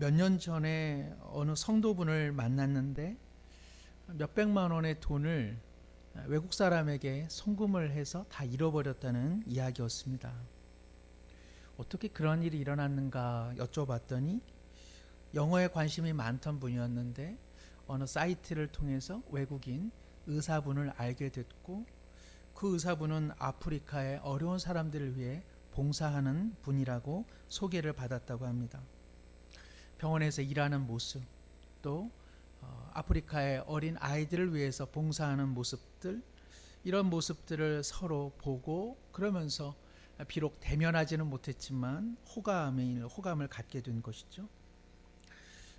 몇 년 전에 어느 성도분을 만났는데 몇백만 원의 돈을 외국 사람에게 송금을 해서 다 잃어버렸다는 이야기였습니다. 어떻게 그런 일이 일어났는가 여쭤봤더니 영어에 관심이 많던 분이었는데 어느 사이트를 통해서 외국인 의사분을 알게 됐고, 그 의사분은 아프리카의 어려운 사람들을 위해 봉사하는 분이라고 소개를 받았다고 합니다. 병원에서 일하는 모습, 또 아프리카의 어린 아이들을 위해서 봉사하는 모습들, 이런 모습들을 서로 보고 그러면서 비록 대면하지는 못했지만 호감을 갖게 된 것이죠.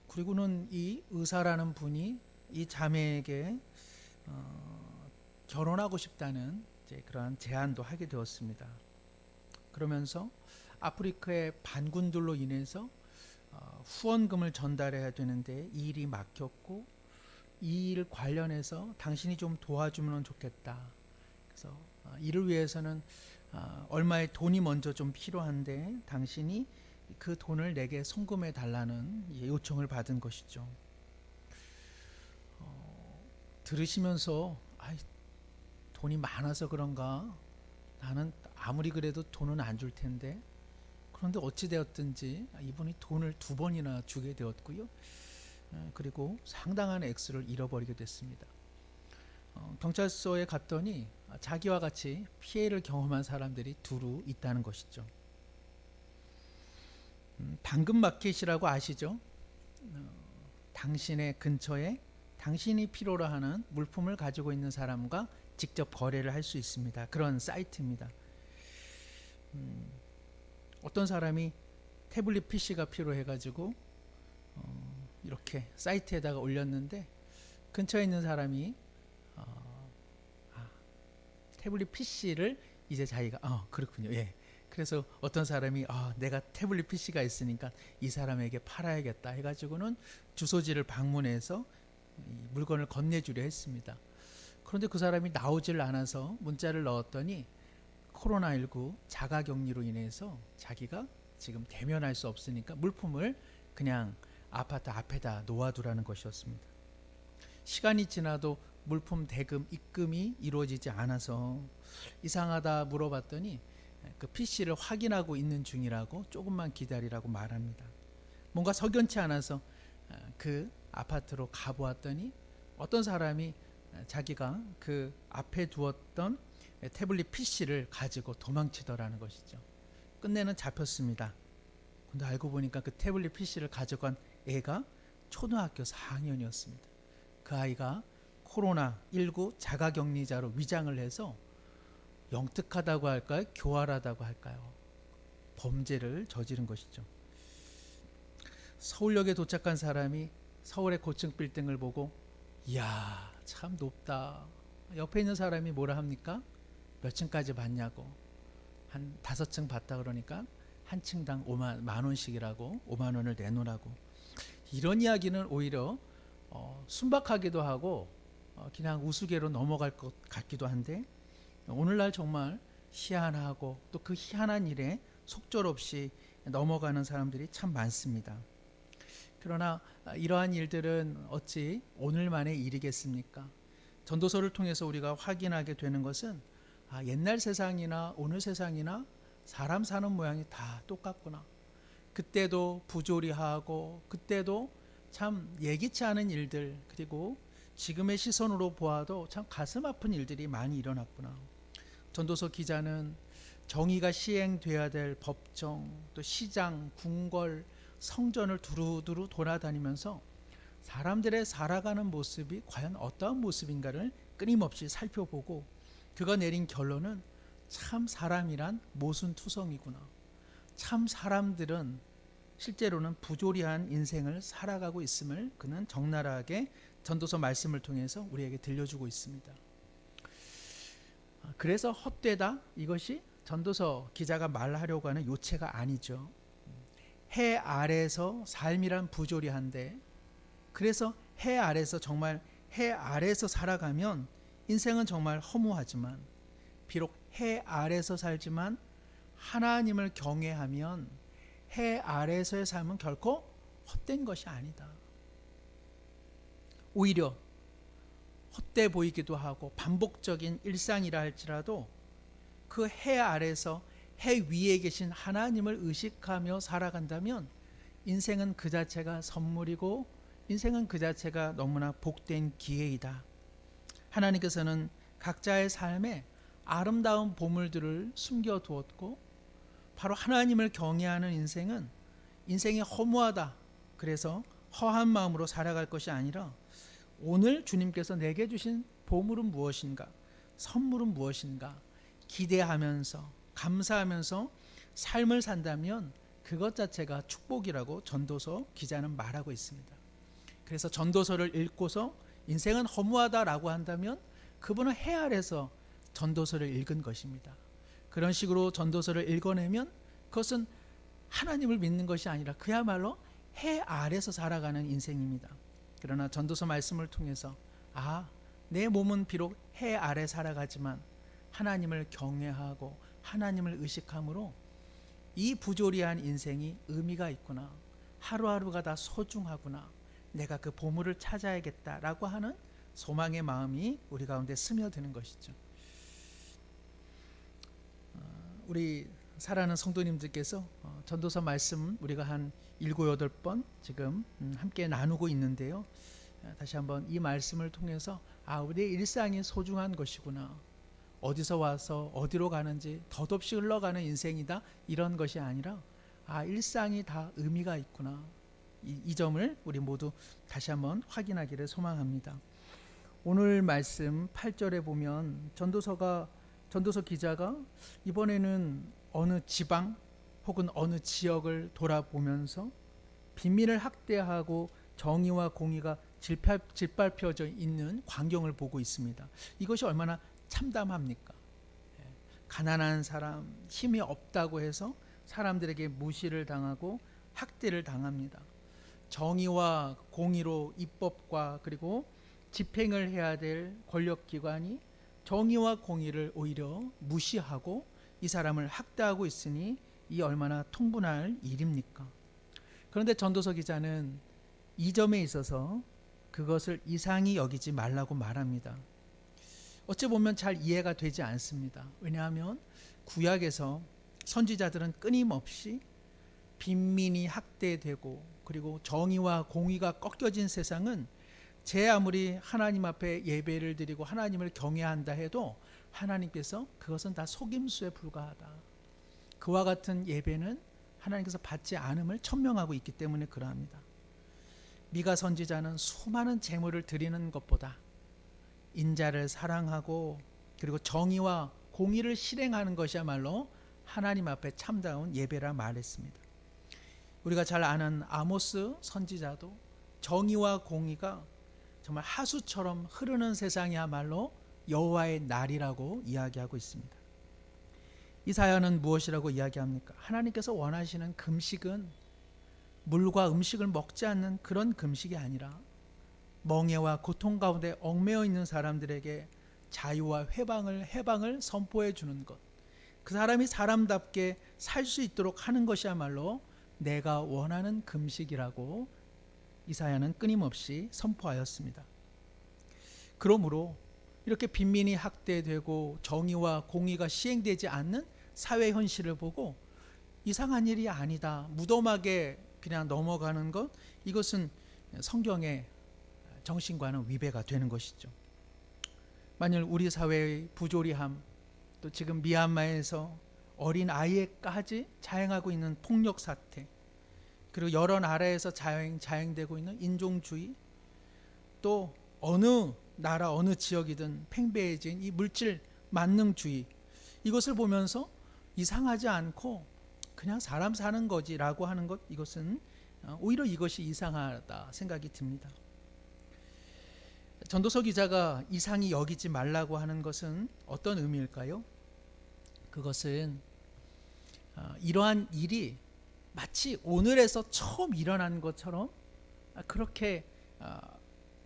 그리고는 이 의사라는 분이 이 자매에게 결혼하고 싶다는 그러한 제안도 하게 되었습니다. 그러면서 아프리카의 반군들로 인해서 후원금을 전달해야 되는데 이 일이 막혔고, 이 일 관련해서 당신이 좀 도와주면 좋겠다. 그래서 이를 위해서는 얼마의 돈이 먼저 좀 필요한데 당신이 그 돈을 내게 송금해 달라는 요청을 받은 것이죠. 들으시면서 돈이 많아서 그런가, 나는 아무리 그래도 돈은 안 줄 텐데, 그런데 어찌 되었든지 이분이 돈을 2번이나 주게 되었고요. 그리고 상당한 액수를 잃어버리게 됐습니다. 경찰서에 갔더니 자기와 같이 피해를 경험한 사람들이 두루 있다는 것이죠. 당근마켓이라고 아시죠? 당신의 근처에 당신이 필요로 하는 물품을 가지고 있는 사람과 직접 거래를 할 수 있습니다. 그런 사이트입니다. 어떤 사람이 태블릿 PC가 필요해가지고 이렇게 사이트에다가 올렸는데, 근처에 있는 사람이 태블릿 PC를 이제 자기가 그렇군요. 예. 그래서 어떤 사람이 내가 태블릿 PC가 있으니까 이 사람에게 팔아야겠다 해가지고는 주소지를 방문해서 물건을 건네주려 했습니다. 그런데 그 사람이 나오질 않아서 문자를 넣었더니 코로나19 자가격리로 인해서 자기가 지금 대면할 수 없으니까 물품을 그냥 아파트 앞에다 놓아두라는 것이었습니다. 시간이 지나도 물품 대금 입금이 이루어지지 않아서 이상하다 물어봤더니 그 PC를 확인하고 있는 중이라고 조금만 기다리라고 말합니다. 뭔가 석연치 않아서 그 아파트로 가보았더니 어떤 사람이 자기가 그 앞에 두었던 태블릿 PC를 가지고 도망치더라는 것이죠. 끝내는 잡혔습니다. 근데 알고 보니까 그 태블릿 PC를 가져간 애가 초등학교 4학년이었습니다. 그 아이가 코로나19 자가격리자로 위장을 해서 영특하다고 할까요? 교활하다고 할까요? 범죄를 저지른 것이죠. 서울역에 도착한 사람이 서울의 고층 빌딩을 보고 이야 참 높다. 옆에 있는 사람이 뭐라 합니까? 몇 층까지 봤냐고. 한 5층 봤다 그러니까 한 층당 5만 원씩이라고, 5만 원을 내놓으라고. 이런 이야기는 오히려 순박하기도 하고 그냥 우스개로 넘어갈 것 같기도 한데, 오늘날 정말 희한하고 또 그 희한한 일에 속절없이 넘어가는 사람들이 참 많습니다. 그러나 이러한 일들은 어찌 오늘만의 일이겠습니까? 전도서를 통해서 우리가 확인하게 되는 것은 옛날 세상이나 오늘 세상이나 사람 사는 모양이 다 똑같구나. 그때도 부조리하고 그때도 참 예기치 않은 일들, 그리고 지금의 시선으로 보아도 참 가슴 아픈 일들이 많이 일어났구나. 전도서 기자는 정의가 시행돼야 될 법정, 또 시장, 궁궐, 성전을 두루두루 돌아다니면서 사람들의 살아가는 모습이 과연 어떠한 모습인가를 끊임없이 살펴보고, 그가 내린 결론은 참 사람이란 모순투성이구나. 참 사람들은 실제로는 부조리한 인생을 살아가고 있음을 그는 적나라하게 전도서 말씀을 통해서 우리에게 들려주고 있습니다. 그래서 헛되다, 이것이 전도서 기자가 말하려고 하는 요체가 아니죠. 해 아래서 삶이란 부조리한데, 그래서 해 아래서 정말 해 아래서 살아가면 인생은 정말 허무하지만, 비록 해 아래서 살지만 하나님을 경외하면 해 아래서의 삶은 결코 헛된 것이 아니다. 오히려 헛돼 보이기도 하고 반복적인 일상이라 할지라도 그 해 아래서 해 위에 계신 하나님을 의식하며 살아간다면 인생은 그 자체가 선물이고 인생은 그 자체가 너무나 복된 기회이다. 하나님께서는 각자의 삶에 아름다운 보물들을 숨겨두었고 바로 하나님을 경외하는 인생은 인생이 허무하다, 그래서 허한 마음으로 살아갈 것이 아니라 오늘 주님께서 내게 주신 보물은 무엇인가, 선물은 무엇인가 기대하면서 감사하면서 삶을 산다면 그것 자체가 축복이라고 전도서 기자는 말하고 있습니다. 그래서 전도서를 읽고서 인생은 허무하다라고 한다면 그분은 해 아래서 전도서를 읽은 것입니다. 그런 식으로 전도서를 읽어내면 그것은 하나님을 믿는 것이 아니라 그야말로 해 아래서 살아가는 인생입니다. 그러나 전도서 말씀을 통해서 내 몸은 비록 해 아래 살아가지만 하나님을 경외하고 하나님을 의식함으로 이 부조리한 인생이 의미가 있구나, 하루하루가 다 소중하구나, 내가 그 보물을 찾아야겠다라고 하는 소망의 마음이 우리 가운데 스며드는 것이죠. 우리 사랑하는 성도님들께서 전도서 말씀 우리가 한 7, 8번 지금 함께 나누고 있는데요. 다시 한번 이 말씀을 통해서 우리의 일상이 소중한 것이구나, 어디서 와서 어디로 가는지 덧없이 흘러가는 인생이다, 이런 것이 아니라 일상이 다 의미가 있구나, 이 점을 우리 모두 다시 한번 확인하기를 소망합니다. 오늘 말씀 8절에 보면 전도서 기자가 이번에는 어느 지방 혹은 어느 지역을 돌아보면서 빈민을 학대하고 정의와 공의가 짓밟혀져 있는 광경을 보고 있습니다. 이것이 얼마나 참담합니까? 가난한 사람, 힘이 없다고 해서 사람들에게 무시를 당하고 학대를 당합니다. 정의와 공의로 입법과 그리고 집행을 해야 될 권력기관이 정의와 공의를 오히려 무시하고 이 사람을 학대하고 있으니 이 얼마나 통분할 일입니까? 그런데 전도서 기자는 이 점에 있어서 그것을 이상히 여기지 말라고 말합니다. 어찌 보면 잘 이해가 되지 않습니다. 왜냐하면 구약에서 선지자들은 끊임없이 빈민이 학대되고 그리고 정의와 공의가 꺾여진 세상은 제 아무리 하나님 앞에 예배를 드리고 하나님을 경외한다 해도 하나님께서 그것은 다 속임수에 불과하다, 그와 같은 예배는 하나님께서 받지 않음을 천명하고 있기 때문에 그러합니다. 미가 선지자는 수많은 제물을 드리는 것보다 인자를 사랑하고 그리고 정의와 공의를 실행하는 것이야말로 하나님 앞에 참다운 예배라 말했습니다. 우리가 잘 아는 아모스 선지자도 정의와 공의가 정말 하수처럼 흐르는 세상이야말로 여호와의 날이라고 이야기하고 있습니다. 이사야는 무엇이라고 이야기합니까? 하나님께서 원하시는 금식은 물과 음식을 먹지 않는 그런 금식이 아니라 멍에와 고통 가운데 얽매여 있는 사람들에게 자유와 해방을 선포해 주는 것, 그 사람이 사람답게 살 수 있도록 하는 것이야말로 내가 원하는 금식이라고 이사야는 끊임없이 선포하였습니다. 그러므로 이렇게 빈민이 학대되고 정의와 공의가 시행되지 않는 사회 현실을 보고 이상한 일이 아니다, 무덤하게 그냥 넘어가는 것, 이것은 성경의 정신과는 위배가 되는 것이죠. 만일 우리 사회의 부조리함, 또 지금 미얀마에서 어린 아이에까지 자행하고 있는 폭력 사태, 그리고 여러 나라에서 자행되고 있는 인종주의, 또 어느 나라 어느 지역이든 팽배해진 이 물질 만능주의, 이것을 보면서 이상하지 않고 그냥 사람 사는 거지라고 하는 것, 이것은 오히려 이것이 이상하다 생각이 듭니다. 전도서 기자가 이상히 여기지 말라고 하는 것은 어떤 의미일까요? 그것은 이러한 일이 마치 오늘에서 처음 일어난 것처럼 그렇게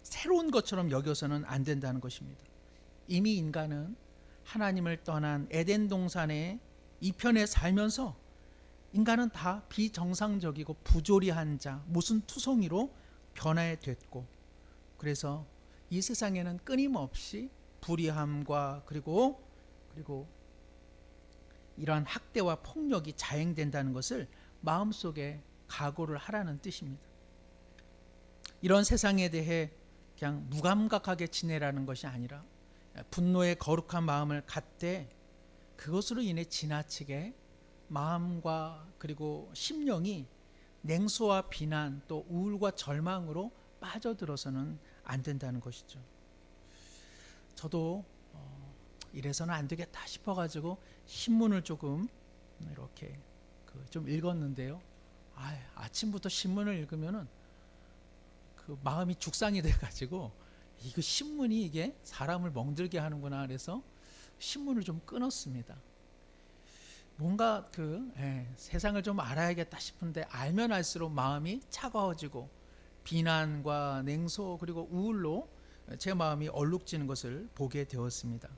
새로운 것처럼 여겨서는 안 된다는 것입니다. 이미 인간은 하나님을 떠난 에덴 동산의 이편에 살면서 인간은 다 비정상적이고 부조리한 자, 무슨 투성이로 변화됐고, 그래서 이 세상에는 끊임없이 불의함과 그리고 이러한 학대와 폭력이 자행된다는 것을 마음속에 각오를 하라는 뜻입니다. 이런 세상에 대해 그냥 무감각하게 지내라는 것이 아니라 분노의 거룩한 마음을 갖되 그것으로 인해 지나치게 마음과 그리고 심령이 냉소와 비난 또 우울과 절망으로 빠져들어서는 안 된다는 것이죠. 저도 이래서는 안 되겠다 싶어가지고 신문을 조금 이렇게 좀 읽었는데요. 아침부터 신문을 읽으면은 그 마음이 죽상이 돼가지고 이거 신문이 이게 사람을 멍들게 하는구나. 그래서 신문을 좀 끊었습니다. 뭔가 세상을 좀 알아야겠다 싶은데 알면 알수록 마음이 차가워지고 비난과 냉소 그리고 우울로 제 마음이 얼룩지는 것을 보게 되었습니다.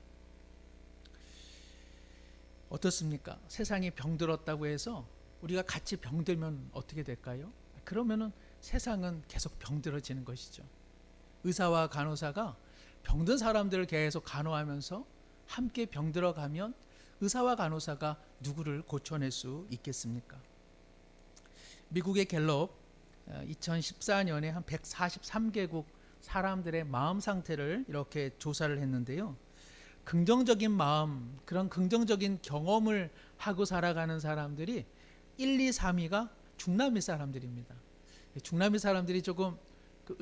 어떻습니까? 세상이 병들었다고 해서 우리가 같이 병들면 어떻게 될까요? 그러면은 세상은 계속 병들어지는 것이죠. 의사와 간호사가 병든 사람들을 계속 간호하면서 함께 병들어가면 의사와 간호사가 누구를 고쳐낼 수 있겠습니까? 미국의 갤럽 2014년에 한 143개국 사람들의 마음 상태를 이렇게 조사를 했는데요. 긍정적인 마음, 그런 긍정적인 경험을 하고 살아가는 사람들이 1, 2, 3위가 중남미 사람들입니다. 중남미 사람들이 조금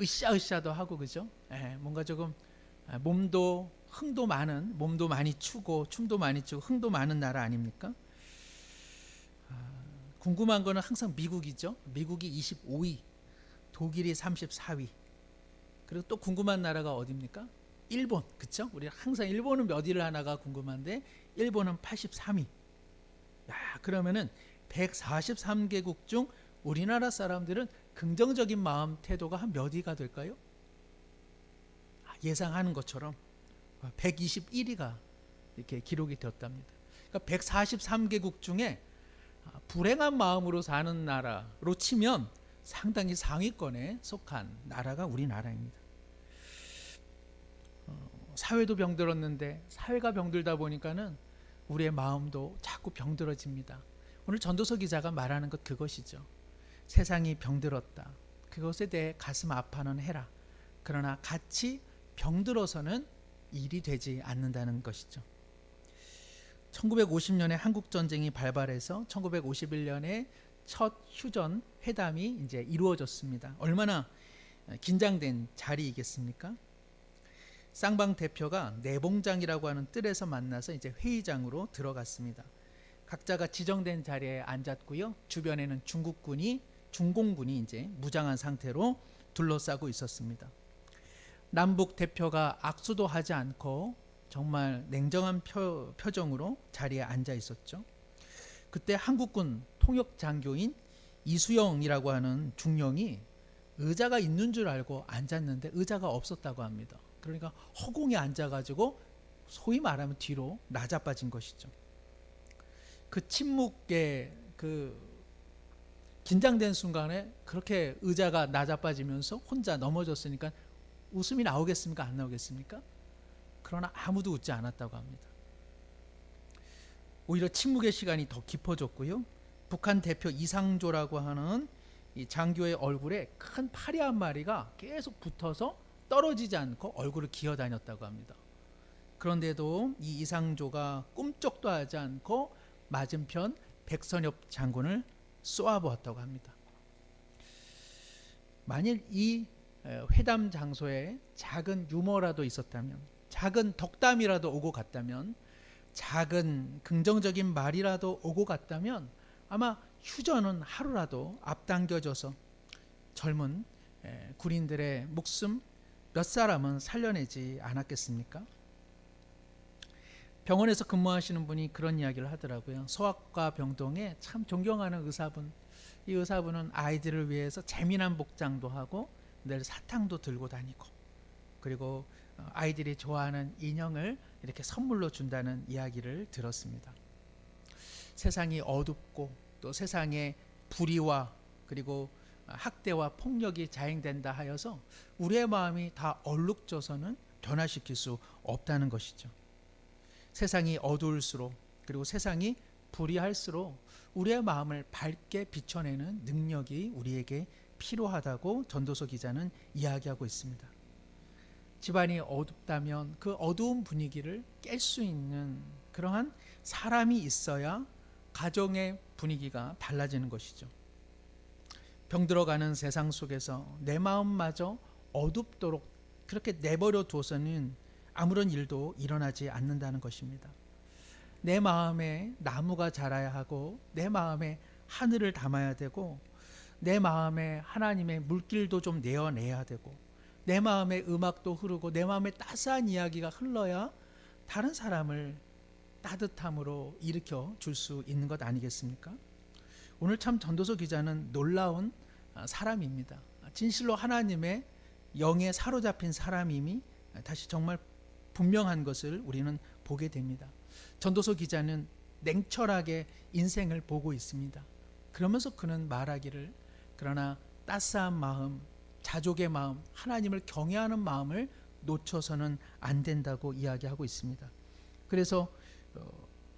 으쌰으쌰도 하고 그죠? 뭔가 조금 몸도 흥도 많은, 몸도 많이 추고 춤도 많이 추고 흥도 많은 나라 아닙니까? 궁금한 거는 항상 미국이죠. 미국이 25위, 독일이 34위. 그리고 또 궁금한 나라가 어디입니까? 일본, 그쵸? 우리 항상 일본은 몇 위를 하나가 궁금한데 일본은 83위. 그러면은 143개국 중 우리나라 사람들은 긍정적인 마음 태도가 한 몇 위가 될까요? 예상하는 것처럼 121위가 이렇게 기록이 되었답니다. 그러니까 143개국 중에 불행한 마음으로 사는 나라로 치면 상당히 상위권에 속한 나라가 우리나라입니다. 사회도 병들었는데 사회가 병들다 보니까는 우리의 마음도 자꾸 병들어집니다. 오늘 전도서 기자가 말하는 것 그것이죠. 세상이 병들었다. 그것에 대해 가슴 아파는 해라. 그러나 같이 병들어서는 일이 되지 않는다는 것이죠. 1950년에 한국전쟁이 발발해서 1951년에 첫 휴전 회담이 이제 이루어졌습니다. 얼마나 긴장된 자리이겠습니까? 쌍방 대표가 내봉장이라고 하는 뜰에서 만나서 이제 회의장으로 들어갔습니다. 각자가 지정된 자리에 앉았고요. 주변에는 중공군이 이제 무장한 상태로 둘러싸고 있었습니다. 남북 대표가 악수도 하지 않고 정말 냉정한 표정으로 자리에 앉아 있었죠. 그때 한국군 통역 장교인 이수영이라고 하는 중령이 의자가 있는 줄 알고 앉았는데 의자가 없었다고 합니다. 그러니까 허공에 앉아가지고 소위 말하면 뒤로 나자빠진 것이죠. 그 침묵에 긴장된 순간에 그렇게 의자가 나자빠지면서 혼자 넘어졌으니까 웃음이 나오겠습니까? 안 나오겠습니까? 그러나 아무도 웃지 않았다고 합니다. 오히려 침묵의 시간이 더 깊어졌고요. 북한 대표 이상조라고 하는 이 장교의 얼굴에 큰 파리 한 마리가 계속 붙어서 떨어지지 않고 얼굴을 기어다녔다고 합니다. 그런데도 이 이상조가 꿈쩍도 하지 않고 맞은편 백선엽 장군을 쏘아보았다고 합니다. 만일 이 회담 장소에 작은 유머라도 있었다면, 작은 덕담이라도 오고 갔다면, 작은 긍정적인 말이라도 오고 갔다면 아마 휴전은 하루라도 앞당겨져서 젊은 군인들의 목숨 몇 사람은 살려내지 않았겠습니까? 병원에서 근무하시는 분이 그런 이야기를 하더라고요. 소아과 병동에 참 존경하는 의사분, 이 의사분은 아이들을 위해서 재미난 복장도 하고 늘 사탕도 들고 다니고, 그리고 아이들이 좋아하는 인형을 이렇게 선물로 준다는 이야기를 들었습니다. 세상이 어둡고 또 세상에 불의와 그리고 학대와 폭력이 자행된다 하여서 우리의 마음이 다 얼룩져서는 변화시킬 수 없다는 것이죠. 세상이 어두울수록 그리고 세상이 불의할수록 우리의 마음을 밝게 비춰내는 능력이 우리에게 필요하다고 전도서 기자는 이야기하고 있습니다. 집안이 어둡다면 그 어두운 분위기를 깰 수 있는 그러한 사람이 있어야 가정의 분위기가 달라지는 것이죠. 병들어가는 세상 속에서 내 마음마저 어둡도록 그렇게 내버려 둬서는 아무런 일도 일어나지 않는다는 것입니다. 내 마음에 나무가 자라야 하고 내 마음에 하늘을 담아야 되고 내 마음에 하나님의 물길도 좀 내어내야 되고 내 마음에 음악도 흐르고 내 마음에 따스한 이야기가 흘러야 다른 사람을 따뜻함으로 일으켜 줄 수 있는 것 아니겠습니까? 오늘 참 전도서 기자는 놀라운 사람입니다. 진실로 하나님의 영에 사로잡힌 사람임이 다시 정말 분명한 것을 우리는 보게 됩니다. 전도서 기자는 냉철하게 인생을 보고 있습니다. 그러면서 그는 말하기를 그러나 따스한 마음, 자족의 마음, 하나님을 경외하는 마음을 놓쳐서는 안 된다고 이야기하고 있습니다. 그래서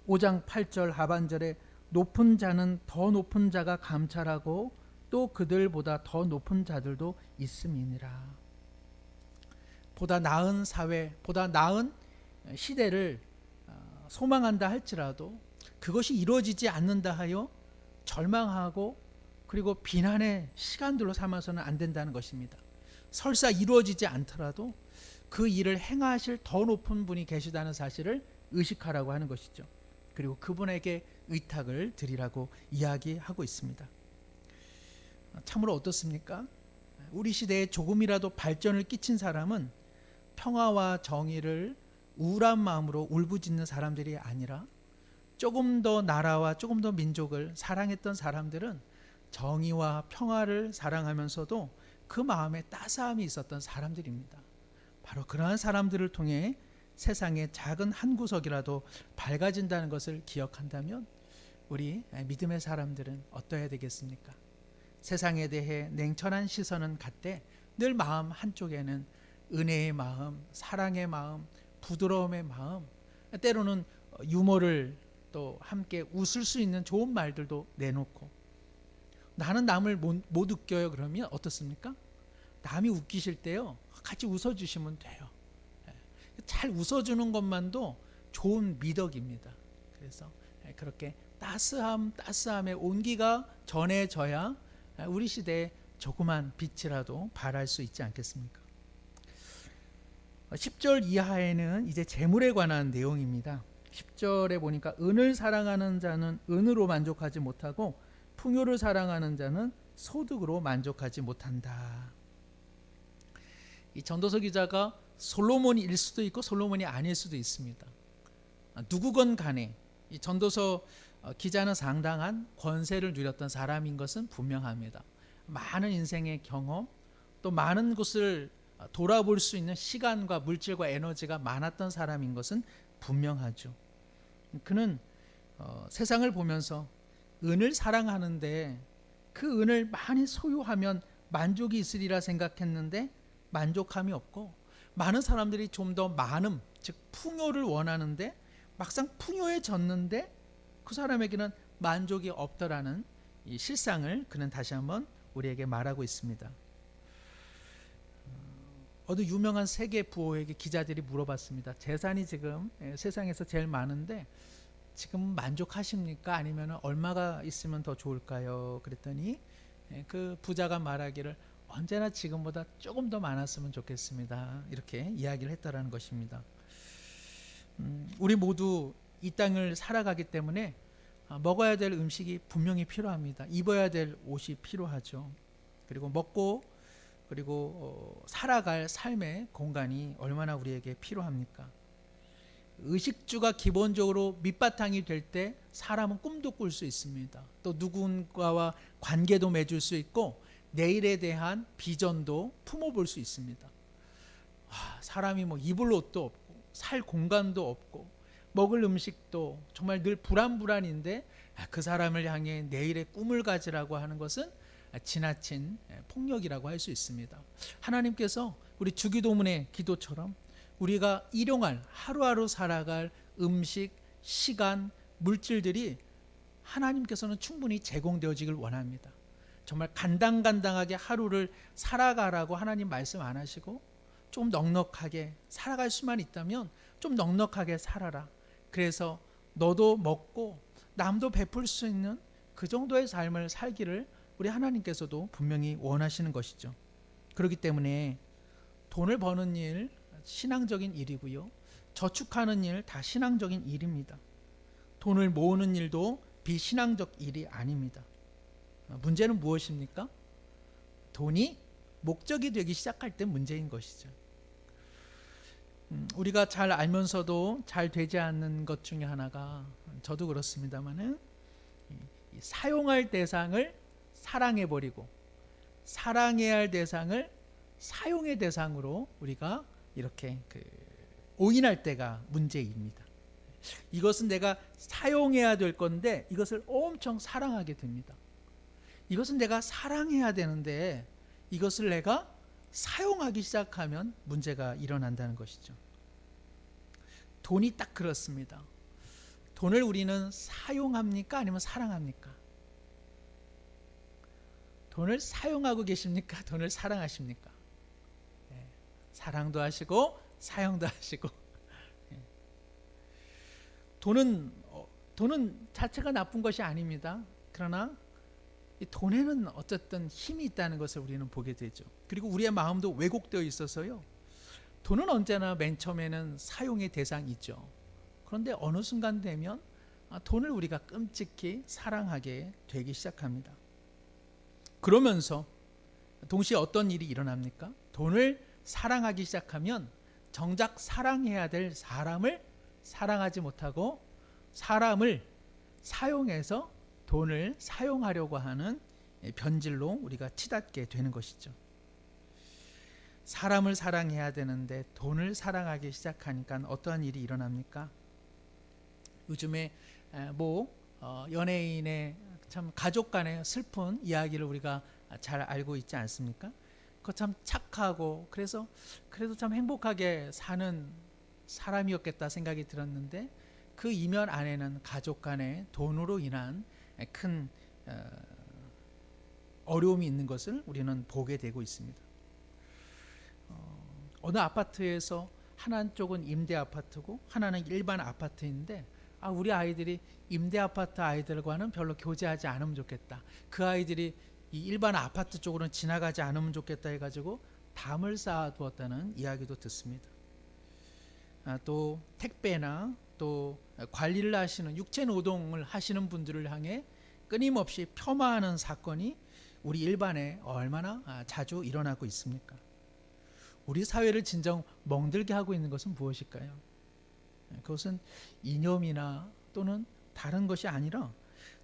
5장 8절 하반절에 높은 자는 더 높은 자가 감찰하고 또 그들보다 더 높은 자들도 있음이니라. 보다 나은 사회, 보다 나은 시대를 소망한다 할지라도 그것이 이루어지지 않는다 하여 절망하고 그리고 비난의 시간들로 삼아서는 안 된다는 것입니다. 설사 이루어지지 않더라도 그 일을 행하실 더 높은 분이 계시다는 사실을 의식하라고 하는 것이죠. 그리고 그분에게 의탁을 드리라고 이야기하고 있습니다. 참으로 어떻습니까? 우리 시대에 조금이라도 발전을 끼친 사람은 평화와 정의를 우울한 마음으로 울부짖는 사람들이 아니라 조금 더 나라와 조금 더 민족을 사랑했던 사람들은 정의와 평화를 사랑하면서도 그 마음에 따스함이 있었던 사람들입니다. 바로 그러한 사람들을 통해 세상의 작은 한 구석이라도 밝아진다는 것을 기억한다면 우리 믿음의 사람들은 어떠해야 되겠습니까? 세상에 대해 냉철한 시선은 갖되 늘 마음 한쪽에는 은혜의 마음, 사랑의 마음, 부드러움의 마음, 때로는 유머를 또 함께 웃을 수 있는 좋은 말들도 내놓고 나는 남을 못 웃겨요 그러면 어떻습니까? 남이 웃기실 때요 같이 웃어주시면 돼요. 잘 웃어주는 것만도 좋은 미덕입니다. 그래서 그렇게 따스함의 온기가 전해져야 우리 시대에 조그만 빛이라도 발할 수 있지 않겠습니까? 10절 이하에는 이제 재물에 관한 내용입니다. 10절에 보니까 은을 사랑하는 자는 은으로 만족하지 못하고 풍요를 사랑하는 자는 소득으로 만족하지 못한다. 이 전도서 기자가 솔로몬일 수도 있고 솔로몬이 아닐 수도 있습니다. 누구건 간에 이 전도서 기자는 상당한 권세를 누렸던 사람인 것은 분명합니다. 많은 인생의 경험 또 많은 곳을 돌아볼 수 있는 시간과 물질과 에너지가 많았던 사람인 것은 분명하죠. 그는 세상을 보면서 은을 사랑하는데 그 은을 많이 소유하면 만족이 있으리라 생각했는데 만족함이 없고 많은 사람들이 좀 더 많음 즉 풍요를 원하는데 막상 풍요에 졌는데 그 사람에게는 만족이 없더라는 이 실상을 그는 다시 한번 우리에게 말하고 있습니다. 어느 유명한 세계 부호에게 기자들이 물어봤습니다. 재산이 지금 세상에서 제일 많은데 지금 만족하십니까? 아니면 얼마가 있으면 더 좋을까요? 그랬더니 그 부자가 말하기를 언제나 지금보다 조금 더 많았으면 좋겠습니다. 이렇게 이야기를 했다라는 것입니다. 우리 모두 이 땅을 살아가기 때문에 먹어야 될 음식이 분명히 필요합니다. 입어야 될 옷이 필요하죠. 그리고 먹고 그리고 살아갈 삶의 공간이 얼마나 우리에게 필요합니까? 의식주가 기본적으로 밑바탕이 될 때 사람은 꿈도 꿀 수 있습니다. 또 누군가와 관계도 맺을 수 있고 내일에 대한 비전도 품어볼 수 있습니다. 사람이 뭐 입을 옷도 없고 살 공간도 없고 먹을 음식도 정말 늘 불안인데 그 사람을 향해 내일의 꿈을 가지라고 하는 것은 지나친 폭력이라고 할 수 있습니다. 하나님께서 우리 주기도문의 기도처럼 우리가 일용할 하루하루 살아갈 음식, 시간, 물질들이 하나님께서는 충분히 제공되어지길 원합니다. 정말 간당간당하게 하루를 살아가라고 하나님 말씀 안 하시고 좀 넉넉하게 살아갈 수만 있다면 좀 넉넉하게 살아라. 그래서 너도 먹고 남도 베풀 수 있는 그 정도의 삶을 살기를 우리 하나님께서도 분명히 원하시는 것이죠. 그렇기 때문에 돈을 버는 일 신앙적인 일이고요. 저축하는 일 다 신앙적인 일입니다. 돈을 모으는 일도 비신앙적 일이 아닙니다. 문제는 무엇입니까? 돈이 목적이 되기 시작할 때 문제인 것이죠. 우리가 잘 알면서도 잘 되지 않는 것 중에 하나가, 저도 그렇습니다만은 사용할 대상을 사랑해버리고 사랑해야 할 대상을 사용의 대상으로 우리가 이렇게 오인할 때가 문제입니다. 이것은 내가 사용해야 될 건데 이것을 엄청 사랑하게 됩니다. 이것은 내가 사랑해야 되는데 이것을 내가 사용하기 시작하면 문제가 일어난다는 것이죠. 돈이 딱 그렇습니다. 돈을 우리는 사용합니까? 아니면 사랑합니까? 돈을 사용하고 계십니까? 돈을 사랑하십니까? 사랑도 하시고 사용도 하시고. 돈은 자체가 나쁜 것이 아닙니다. 그러나 이 돈에는 어쨌든 힘이 있다는 것을 우리는 보게 되죠. 그리고 우리의 마음도 왜곡되어 있어서요. 돈은 언제나 맨 처음에는 사용의 대상이죠. 그런데 어느 순간 되면 돈을 우리가 끔찍히 사랑하게 되기 시작합니다. 그러면서 동시에 어떤 일이 일어납니까? 돈을 사랑하기 시작하면 정작 사랑해야 될 사람을 사랑하지 못하고 사람을 사용해서 돈을 사용하려고 하는 변질로 우리가 치닫게 되는 것이죠. 사람을 사랑해야 되는데 돈을 사랑하기 시작하니까 어떠한 일이 일어납니까? 요즘에 연예인의 참 가족 간의 슬픈 이야기를 우리가 잘 알고 있지 않습니까? 그거 참 착하고 그래도 참 행복하게 사는 사람이었겠다 생각이 들었는데 그 이면 안에는 가족 간의 돈으로 인한 큰 어려움이 있는 것을 우리는 보게 되고 있습니다. 어느 아파트에서 하나 쪽은 임대 아파트고 하나는 일반 아파트인데 우리 아이들이 임대 아파트 아이들과는 별로 교제하지 않으면 좋겠다. 그 아이들이 이 일반 아파트 쪽으로는 지나가지 않으면 좋겠다 해가지고 담을 쌓아두었다는 이야기도 듣습니다. 또 택배나 또 관리를 하시는 육체노동을 하시는 분들을 향해 끊임없이 폄하하는 사건이 우리 일반에 얼마나 자주 일어나고 있습니까? 우리 사회를 진정 멍들게 하고 있는 것은 무엇일까요? 그것은 이념이나 또는 다른 것이 아니라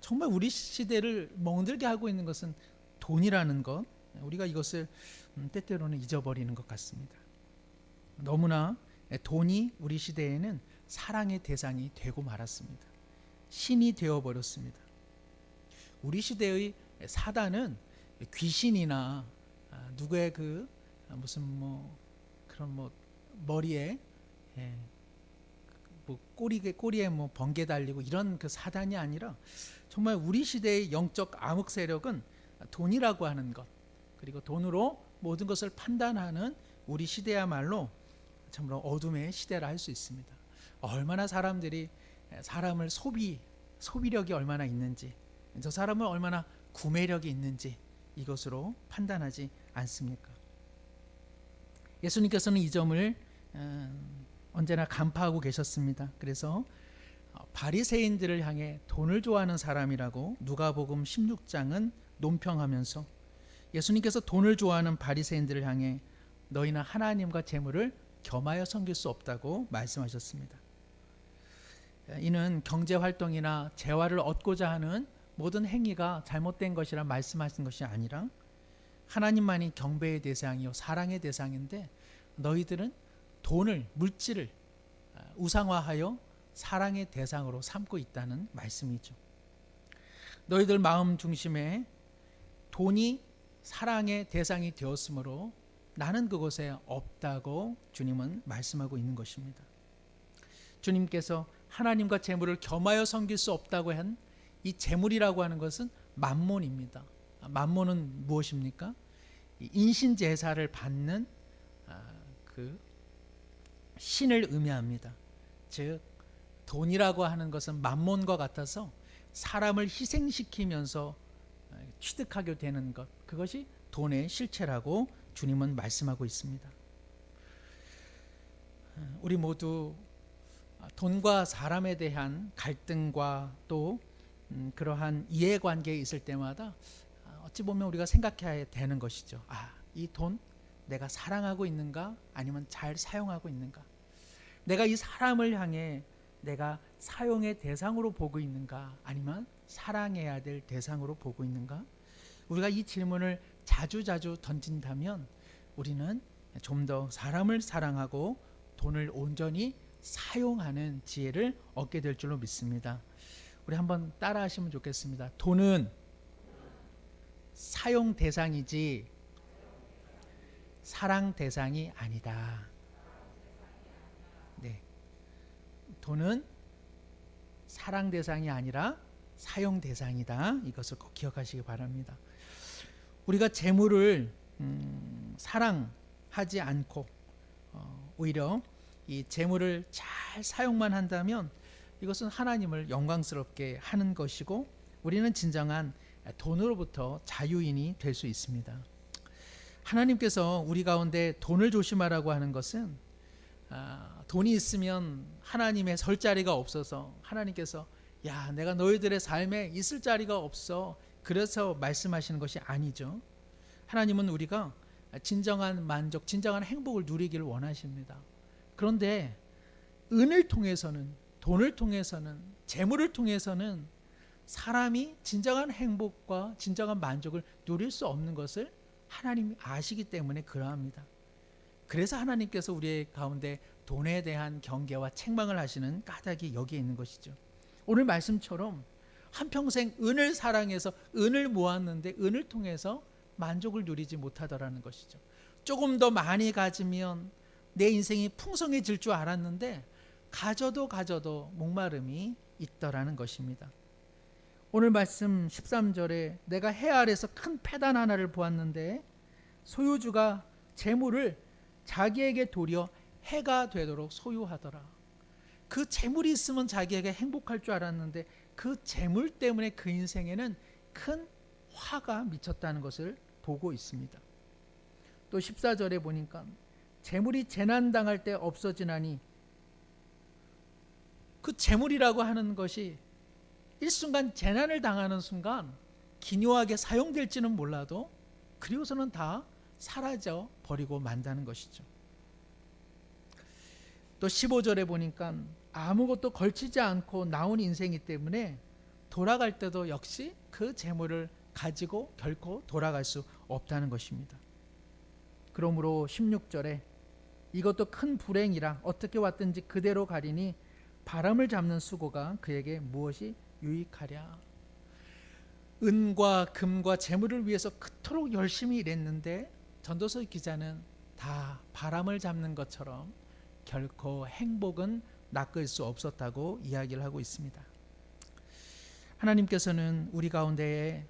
정말 우리 시대를 멍들게 하고 있는 것은 돈이라는 것, 우리가 이것을 때때로는 잊어버리는 것 같습니다. 너무나 돈이 우리 시대에는 사랑의 대상이 되고 말았습니다. 신이 되어버렸습니다. 우리 시대의 사단은 귀신이나 누구의 그런 머리에 꼬리에 번개 달리고 이런 그 사단이 아니라 정말 우리 시대의 영적 암흑 세력은 돈이라고 하는 것, 그리고 돈으로 모든 것을 판단하는 우리 시대야말로 참으로 어둠의 시대라 할 수 있습니다. 얼마나 사람들이 사람을 소비력이 얼마나 있는지, 저 사람은 얼마나 구매력이 있는지 이것으로 판단하지 않습니까? 예수님께서는 이 점을 언제나 간파하고 계셨습니다. 그래서 바리새인들을 향해 돈을 좋아하는 사람이라고 누가복음 16장은 논평하면서 예수님께서 돈을 좋아하는 바리새인들을 향해 너희는 하나님과 재물을 겸하여 섬길 수 없다고 말씀하셨습니다. 이는 경제활동이나 재화를 얻고자 하는 모든 행위가 잘못된 것이라 말씀하신 것이 아니라 하나님만이 경배의 대상이요 사랑의 대상인데 너희들은 돈을, 물질을 우상화하여 사랑의 대상으로 삼고 있다는 말씀이죠. 너희들 마음 중심에 돈이 사랑의 대상이 되었으므로 나는 그곳에 없다고 주님은 말씀하고 있는 것입니다. 주님께서 하나님과 재물을 겸하여 섬길 수 없다고 한 이 재물이라고 하는 것은 만몬입니다. 만몬은 무엇입니까? 인신 제사를 받는 그 신을 의미합니다. 즉 돈이라고 하는 것은 만몬과 같아서 사람을 희생시키면서 취득하게 되는 것, 그것이 돈의 실체라고 주님은 말씀하고 있습니다. 우리 모두 돈과 사람에 대한 갈등과 또 그러한 이해관계에 있을 때마다 어찌 보면 우리가 생각해야 되는 것이죠. 이 돈 내가 사랑하고 있는가 아니면 잘 사용하고 있는가, 내가 이 사람을 향해 내가 사용의 대상으로 보고 있는가 아니면 사랑해야 될 대상으로 보고 있는가. 우리가 이 질문을 자주 던진다면 우리는 좀 더 사람을 사랑하고 돈을 온전히 사용하는 지혜를 얻게 될 줄로 믿습니다. 우리 한번 따라 하시면 좋겠습니다. 돈은 사용 대상이지 사랑 대상이 아니다. 네, 돈은 사랑 대상이 아니라 사용 대상이다. 이것을 꼭 기억하시기 바랍니다. 우리가 재물을 사랑하지 않고 오히려 이 재물을 잘 사용만 한다면 이것은 하나님을 영광스럽게 하는 것이고 우리는 진정한 돈으로부터 자유인이 될 수 있습니다. 하나님께서 우리 가운데 돈을 조심하라고 하는 것은 돈이 있으면 하나님의 설 자리가 없어서 하나님께서 야 내가 너희들의 삶에 있을 자리가 없어 그래서 말씀하시는 것이 아니죠. 하나님은 우리가 진정한 만족, 진정한 행복을 누리기를 원하십니다. 그런데 은을 통해서는, 돈을 통해서는, 재물을 통해서는 사람이 진정한 행복과 진정한 만족을 누릴 수 없는 것을 하나님이 아시기 때문에 그러합니다. 그래서 하나님께서 우리 가운데 돈에 대한 경계와 책망을 하시는 까닭이 여기에 있는 것이죠. 오늘 말씀처럼 한평생 은을 사랑해서 은을 모았는데 은을 통해서 만족을 누리지 못하더라는 것이죠. 조금 더 많이 가지면 내 인생이 풍성해질 줄 알았는데 가져도 목마름이 있더라는 것입니다. 오늘 말씀 13절에 내가 해 아래서 큰 패단 하나를 보았는데 소유주가 재물을 자기에게 도리어 해가 되도록 소유하더라. 그 재물이 있으면 자기에게 행복할 줄 알았는데 그 재물 때문에 그 인생에는 큰 화가 미쳤다는 것을 보고 있습니다. 또 14절에 보니까 재물이 재난당할 때 없어지나니 그 재물이라고 하는 것이 일순간 재난을 당하는 순간 기묘하게 사용될지는 몰라도 그리고서는 다 사라져 버리고 만다는 것이죠. 또 15절에 보니까 아무것도 걸치지 않고 나온 인생이기 때문에 돌아갈 때도 역시 그 재물을 가지고 결코 돌아갈 수 없다는 것입니다. 그러므로 16절에 이것도 큰 불행이라 어떻게 왔든지 그대로 가리니 바람을 잡는 수고가 그에게 무엇이 유익하랴. 은과 금과 재물을 위해서 그토록 열심히 일했는데 전도서 기자는 다 바람을 잡는 것처럼 결코 행복은 낚을 수 없었다고 이야기를 하고 있습니다. 하나님께서는 우리 가운데에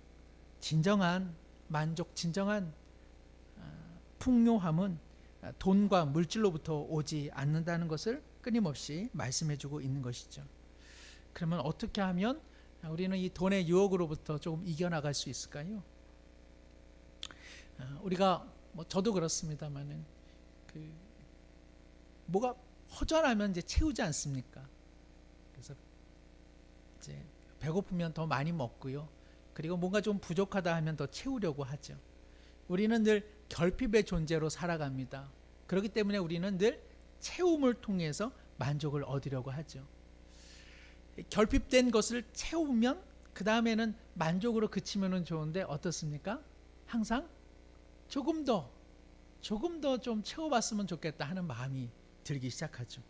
진정한 만족, 진정한 풍요함은 돈과 물질로부터 오지 않는다는 것을 끊임없이 말씀해주고 있는 것이죠. 그러면 어떻게 하면 우리는 이 돈의 유혹으로부터 조금 이겨나갈 수 있을까요? 우리가 저도 그렇습니다만은 뭐가 허전하면 이제 채우지 않습니까? 그래서 이제 배고프면 더 많이 먹고요. 그리고 뭔가 좀 부족하다 하면 더 채우려고 하죠. 우리는 늘 결핍의 존재로 살아갑니다. 그렇기 때문에 우리는 늘 채움을 통해서 만족을 얻으려고 하죠. 결핍된 것을 채우면 그 다음에는 만족으로 그치면 좋은데 어떻습니까? 항상 조금 더 좀 채워봤으면 좋겠다 하는 마음이 들기 시작하죠.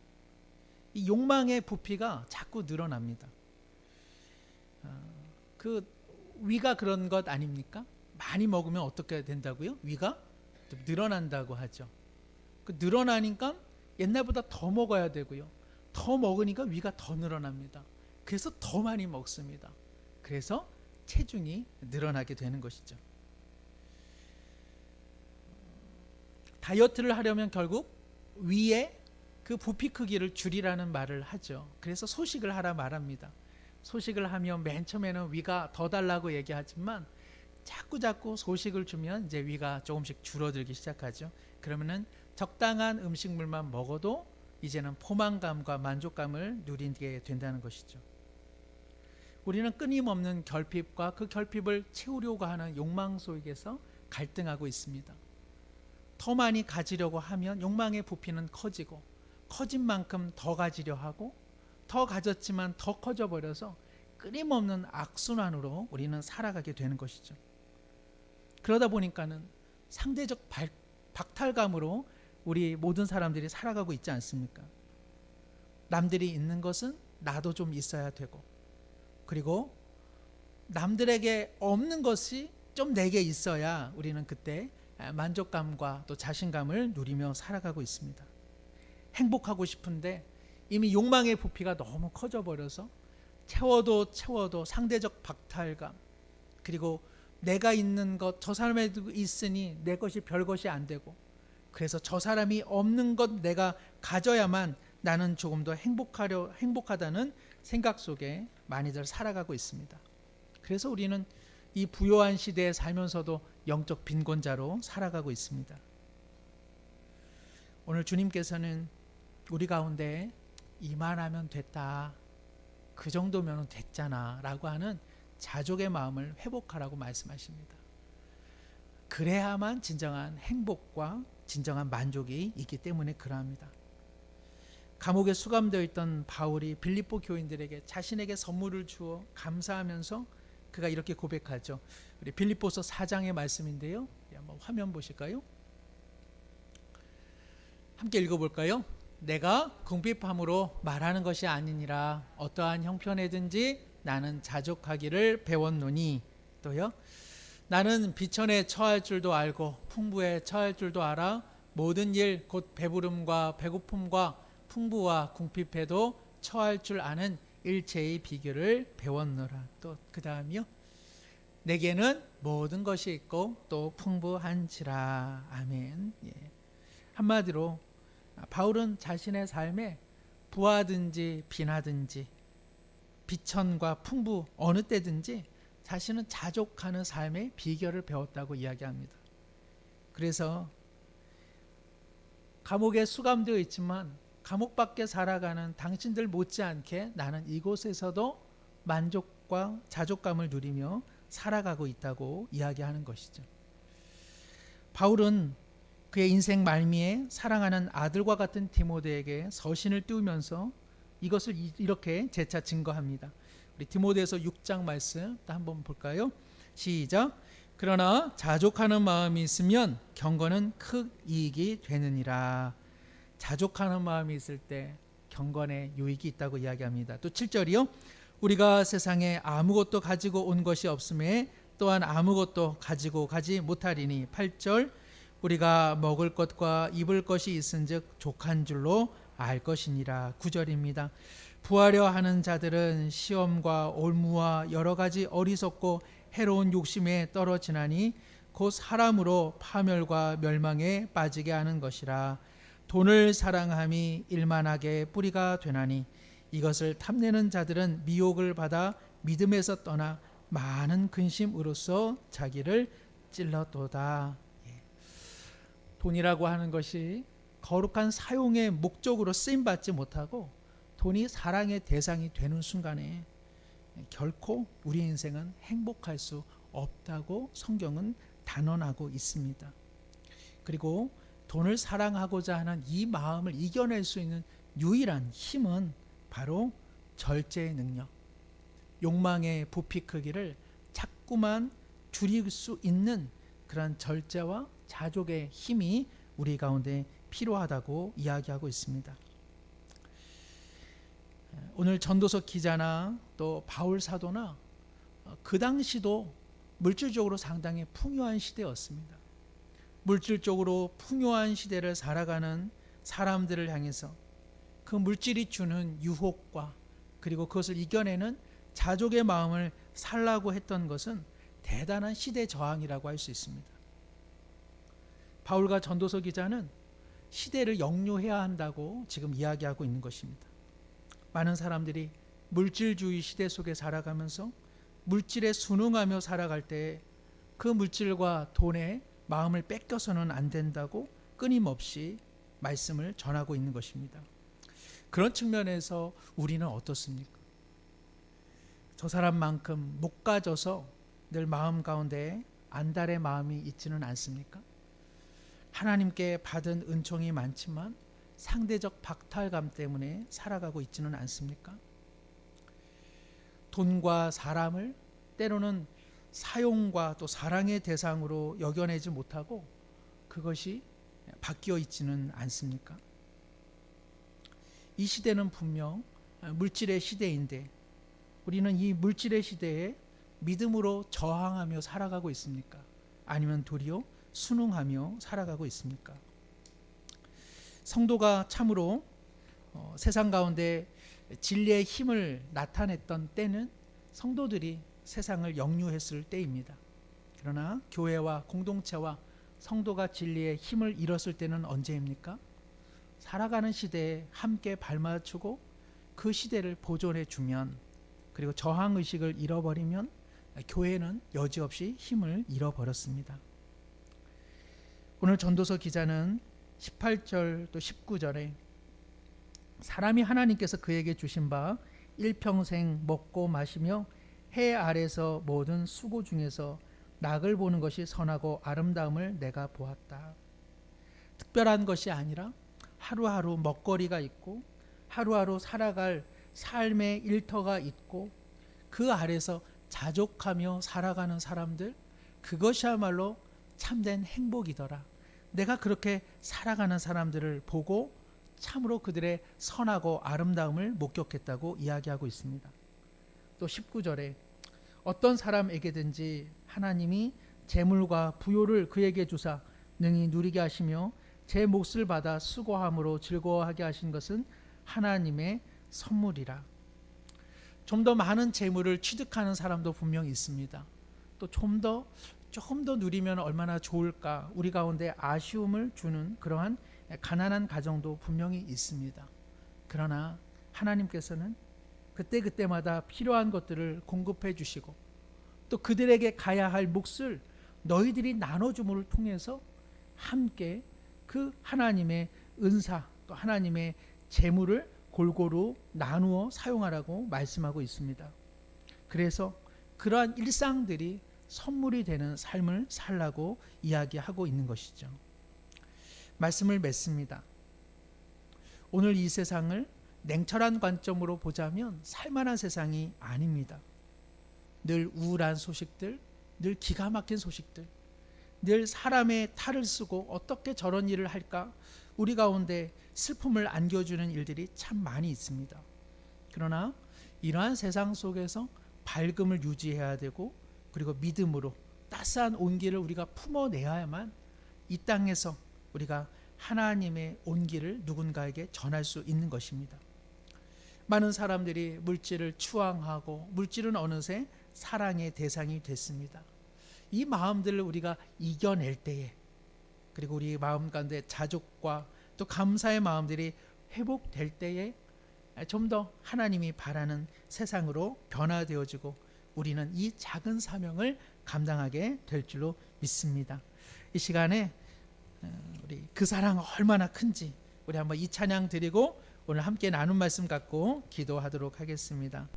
이 욕망의 부피가 자꾸 늘어납니다. 위가 그런 것 아닙니까? 많이 먹으면 어떻게 된다고요? 위가 늘어난다고 하죠. 그 늘어나니까 옛날보다 더 먹어야 되고요. 더 먹으니까 위가 더 늘어납니다. 그래서 더 많이 먹습니다. 그래서 체중이 늘어나게 되는 것이죠. 다이어트를 하려면 결국 위에 그 부피 크기를 줄이라는 말을 하죠. 그래서 소식을 하라 말합니다. 소식을 하면 맨 처음에는 위가 더 달라고 얘기하지만 자꾸 소식을 주면 이제 위가 조금씩 줄어들기 시작하죠. 그러면은 적당한 음식물만 먹어도 이제는 포만감과 만족감을 누리게 된다는 것이죠. 우리는 끊임없는 결핍과 그 결핍을 채우려고 하는 욕망 속에서 갈등하고 있습니다. 더 많이 가지려고 하면 욕망의 부피는 커지고 커진 만큼 더 가지려 하고 더 가졌지만 더 커져 버려서 끊임없는 악순환으로 우리는 살아가게 되는 것이죠. 그러다 보니까는 상대적 박탈감으로 우리 모든 사람들이 살아가고 있지 않습니까? 남들이 있는 것은 나도 좀 있어야 되고, 그리고 남들에게 없는 것이 좀 내게 있어야 우리는 그때 만족감과 또 자신감을 누리며 살아가고 있습니다. 행복하고 싶은데 이미 욕망의 부피가 너무 커져 버려서 채워도 상대적 박탈감, 그리고 내가 있는 것 저 사람에도 있으니 내 것이 별것이 안 되고, 그래서 저 사람이 없는 것 내가 가져야만 나는 조금 더 행복하다는 생각 속에 많이들 살아가고 있습니다. 그래서 우리는 이 부요한 시대에 살면서도 영적 빈곤자로 살아가고 있습니다. 오늘 주님께서는 우리 가운데 이만하면 됐다, 그 정도면 됐잖아 라고 하는 자족의 마음을 회복하라고 말씀하십니다. 그래야만 진정한 행복과 진정한 만족이 있기 때문에 그러합니다. 감옥에 수감되어 있던 바울이 빌립보 교인들에게 자신에게 선물을 주어 감사하면서 그가 이렇게 고백하죠. 우리 빌립보서 4장의 말씀인데요. 한번 화면 보실까요? 함께 읽어볼까요? 내가 궁핍함으로 말하는 것이 아니니라 어떠한 형편에든지 나는 자족하기를 배웠노니, 또요, 나는 비천에 처할 줄도 알고 풍부에 처할 줄도 알아 모든 일 곧 배부름과 배고픔과 풍부와 궁핍에도 처할 줄 아는 일체의 비결을 배웠노라. 또 그 다음이요, 내게는 모든 것이 있고 또 풍부한지라. 아멘. 예. 한마디로 바울은 자신의 삶에 부하든지 빈하든지 비천과 풍부 어느 때든지 자신은 자족하는 삶의 비결을 배웠다고 이야기합니다. 그래서 감옥에 수감되어 있지만 감옥 밖에 살아가는 당신들 못지않게 나는 이곳에서도 만족과 자족감을 누리며 살아가고 있다고 이야기하는 것이죠. 바울은 그의 인생 말미에 사랑하는 아들과 같은 디모데에게 서신을 띄우면서 이것을 이렇게 재차 증거합니다. 우리 디모데서 6장 말씀 한번 볼까요? 시작. 그러나 자족하는 마음이 있으면 경건은 큰 이익이 되느니라. 자족하는 마음이 있을 때 경건에 유익이 있다고 이야기합니다. 또 7절이요. 우리가 세상에 아무것도 가지고 온 것이 없음에 또한 아무것도 가지고 가지 못하리니. 8절. 우리가 먹을 것과 입을 것이 있은즉 족한 줄로 알 것이니라. 9절입니다. 부하려 하는 자들은 시험과 올무와 여러 가지 어리석고 해로운 욕심에 떨어지나니 곧 사람으로 파멸과 멸망에 빠지게 하는 것이라. 돈을 사랑함이 일만하게 뿌리가 되나니 이것을 탐내는 자들은 미혹을 받아 믿음에서 떠나 많은 근심으로써 자기를 찔렀도다. 돈이라고 하는 것이 거룩한 사용의 목적으로 쓰임받지 못하고 돈이 사랑의 대상이 되는 순간에 결코 우리 인생은 행복할 수 없다고 성경은 단언하고 있습니다. 그리고 돈을 사랑하고자 하는 이 마음을 이겨낼 수 있는 유일한 힘은 바로 절제의 능력, 욕망의 부피 크기를 자꾸만 줄일 수 있는 그런 절제와 자족의 힘이 우리 가운데 필요하다고 이야기하고 있습니다. 오늘 전도서 기자나 또 바울 사도나 그 당시도 물질적으로 상당히 풍요한 시대였습니다. 물질적으로 풍요한 시대를 살아가는 사람들을 향해서 그 물질이 주는 유혹과 그리고 그것을 이겨내는 자족의 마음을 살라고 했던 것은 대단한 시대 저항이라고 할 수 있습니다. 바울과 전도서 기자는 시대를 역류해야 한다고 지금 이야기하고 있는 것입니다. 많은 사람들이 물질주의 시대 속에 살아가면서 물질에 순응하며 살아갈 때 그 물질과 돈에 마음을 뺏겨서는 안 된다고 끊임없이 말씀을 전하고 있는 것입니다. 그런 측면에서 우리는 어떻습니까? 저 사람만큼 못 가져서 늘 마음 가운데 안달의 마음이 있지는 않습니까? 하나님께 받은 은총이 많지만 상대적 박탈감 때문에 살아가고 있지는 않습니까? 돈과 사람을 때로는 사용과 또 사랑의 대상으로 여겨내지 못하고 그것이 바뀌어 있지는 않습니까? 이 시대는 분명 물질의 시대인데 우리는 이 물질의 시대에 믿음으로 저항하며 살아가고 있습니까? 아니면 도리어 순응하며 살아가고 있습니까? 성도가 참으로 세상 가운데 진리의 힘을 나타냈던 때는 성도들이 세상을 역류했을 때입니다. 그러나 교회와 공동체와 성도가 진리의 힘을 잃었을 때는 언제입니까? 살아가는 시대에 함께 발맞추고 그 시대를 보존해 주면, 그리고 저항의식을 잃어버리면 교회는 여지없이 힘을 잃어버렸습니다. 오늘 전도서 기자는 18절 또 19절에 사람이 하나님께서 그에게 주신 바 일평생 먹고 마시며 해 아래서 모든 수고 중에서 낙을 보는 것이 선하고 아름다움을 내가 보았다. 특별한 것이 아니라 하루하루 먹거리가 있고 하루하루 살아갈 삶의 일터가 있고 그 아래서 자족하며 살아가는 사람들, 그것이야말로 참된 행복이더라. 내가 그렇게 살아가는 사람들을 보고 참으로 그들의 선하고 아름다움을 목격했다고 이야기하고 있습니다. 또 19절에 어떤 사람에게든지 하나님이 재물과 부요를 그에게 주사 능히 누리게 하시며 제 몫을 받아 수고함으로 즐거워하게 하신 것은 하나님의 선물이라. 좀 더 많은 재물을 취득하는 사람도 분명히 있습니다. 또 조금 더 누리면 얼마나 좋을까, 우리 가운데 아쉬움을 주는 그러한 가난한 가정도 분명히 있습니다. 그러나 하나님께서는 그때그때마다 필요한 것들을 공급해 주시고 또 그들에게 가야 할 몫을 너희들이 나눠줌을 통해서 함께 그 하나님의 은사 또 하나님의 재물을 골고루 나누어 사용하라고 말씀하고 있습니다. 그래서 그러한 일상들이 선물이 되는 삶을 살라고 이야기하고 있는 것이죠. 말씀을 맺습니다. 오늘 이 세상을 냉철한 관점으로 보자면 살만한 세상이 아닙니다. 늘 우울한 소식들, 늘 기가 막힌 소식들, 늘 사람의 탈을 쓰고 어떻게 저런 일을 할까, 우리 가운데 슬픔을 안겨주는 일들이 참 많이 있습니다. 그러나 이러한 세상 속에서 밝음을 유지해야 되고 그리고 믿음으로 따스한 온기를 우리가 품어내야만 이 땅에서 우리가 하나님의 온기를 누군가에게 전할 수 있는 것입니다. 많은 사람들이 물질을 추앙하고 물질은 어느새 사랑의 대상이 됐습니다. 이 마음들을 우리가 이겨낼 때에, 그리고 우리 마음 가운데 자족과 또 감사의 마음들이 회복될 때에 좀 더 하나님이 바라는 세상으로 변화되어지고 우리는 이 작은 사명을 감당하게 될 줄로 믿습니다. 이 시간에 우리 그 사랑 얼마나 큰지 우리 한번 이 찬양 드리고 오늘 함께 나눈 말씀 갖고 기도하도록 하겠습니다.